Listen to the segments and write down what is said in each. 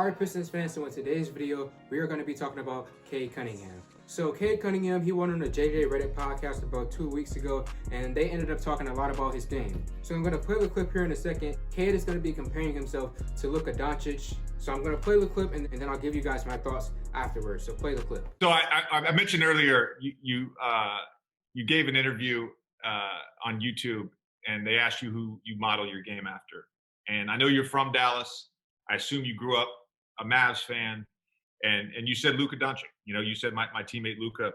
Alright, Pistons fans, so in today's video, we are going to be talking about Cade Cunningham. So Cade Cunningham, he went on a JJ Reddit podcast about 2 weeks ago, and they ended up talking a lot about his game. So I'm going to play the clip here in a second. Cade is going to be comparing himself to Luka Dončić. So I'm going to play the clip, and then I'll give you guys my thoughts afterwards. So play the clip. So I mentioned earlier, you gave an interview on YouTube, and they asked you who you model your game after. And I know you're from Dallas. I assume you grew up a Mavs fan, and you said Luka Dončić. You know, you said my teammate Luka.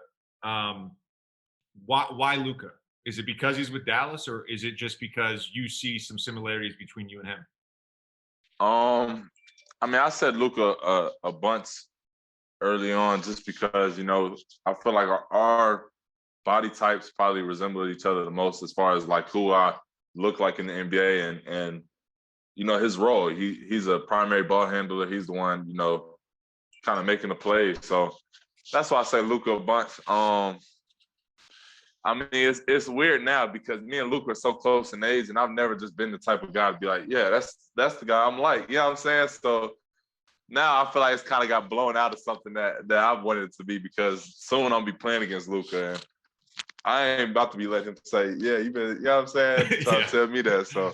Why Luka? Is it because he's with Dallas, or is it just because you see some similarities between you and him? I mean, I said Luka a bunch early on, just because, you know, I feel like our body types probably resemble each other the most as far as like who I look like in the NBA and you know, his role. He's a primary ball handler. He's the one, you know, kind of making the play. So that's why I say Luka a bunch. I mean, it's weird now because me and Luka are so close in age, and I've never just been the type of guy to be like, yeah, that's the guy I'm like. You know what I'm saying? So now I feel like it's kind of got blown out of something that I've wanted it to be, because soon I'll be playing against Luka, and I ain't about to be letting him say, yeah, you know what I'm saying? Trying to tell me that. So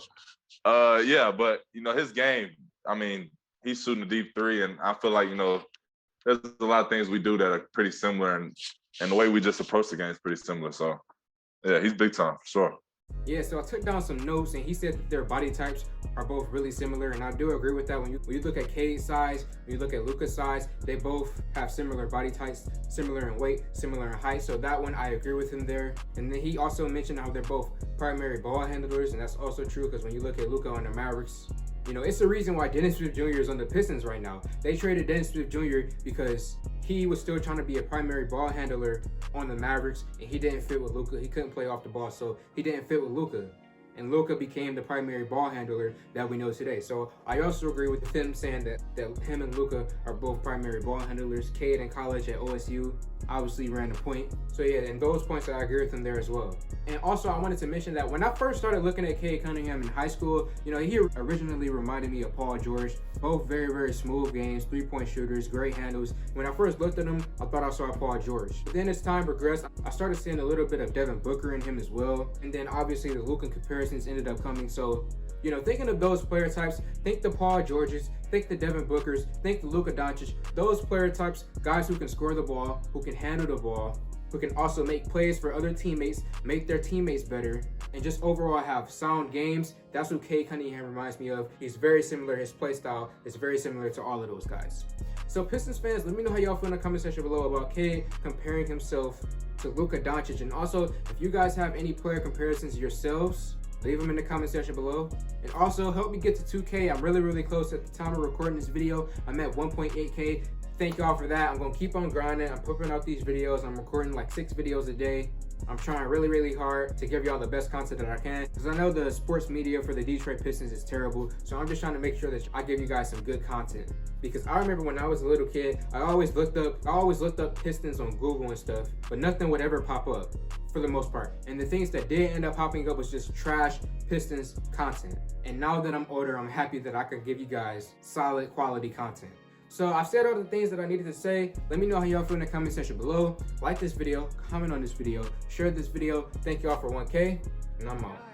yeah, but you know, his game, I mean, he's shooting a deep three, and I feel like, you know, there's a lot of things we do that are pretty similar, and the way we just approach the game is pretty similar. So yeah, he's big time for sure. Yeah, so I took down some notes, and he said that their body types are both really similar, and I do agree with that. When you look at Cade's size, when you look at Luka's size, they both have similar body types, similar in weight, similar in height. So that one, I agree with him there. And then he also mentioned how they're both primary ball handlers, and that's also true, because when you look at Luka on the Mavericks, you know, it's the reason why Dennis Smith Jr. is on the Pistons right now. They traded Dennis Smith Jr. because he was still trying to be a primary ball handler on the Mavericks, and he didn't fit with Luka. He couldn't play off the ball, so he didn't fit with Luka. And Luka became the primary ball handler that we know today. So I also agree with him saying that him and Luka are both primary ball handlers. Cade in college at OSU obviously ran the point. So yeah, and those points, I agree with him there as well. And also, I wanted to mention that when I first started looking at Cade Cunningham in high school, you know, he originally reminded me of Paul George. Both very, very smooth games, three-point shooters, great handles. When I first looked at him, I thought I saw Paul George. But then as time progressed, I started seeing a little bit of Devin Booker in him as well. And then obviously the Luka comparisons ended up coming. So, you know, thinking of those player types, think the Paul Georges, think the Devin Bookers, think the Luka Dončić. Those player types, guys who can score the ball, who can handle the ball, who can also make plays for other teammates, make their teammates better, and just overall have sound games. That's what Cade Cunningham reminds me of. He's very similar. His play style is very similar to all of those guys. So Pistons fans, let me know how y'all feel in the comment section below about Cade comparing himself to Luka Dončić. And also, if you guys have any player comparisons yourselves, leave them in the comment section below. And also, help me get to 2K. I'm really, really close at the time of recording this video. I'm at 1.8K. Thank y'all for that. I'm gonna keep on grinding. I'm pumping out these videos. I'm recording like 6 videos a day. I'm trying really, really hard to give y'all the best content that I can, because I know the sports media for the Detroit Pistons is terrible. So I'm just trying to make sure that I give you guys some good content. Because I remember when I was a little kid, I always looked up Pistons on Google and stuff, but nothing would ever pop up for the most part. And the things that did end up popping up was just trash Pistons content. And now that I'm older, I'm happy that I can give you guys solid quality content. So I've said all the things that I needed to say. Let me know how y'all feel in the comment section below. Like this video, comment on this video, share this video. Thank y'all for 1K, and I'm out.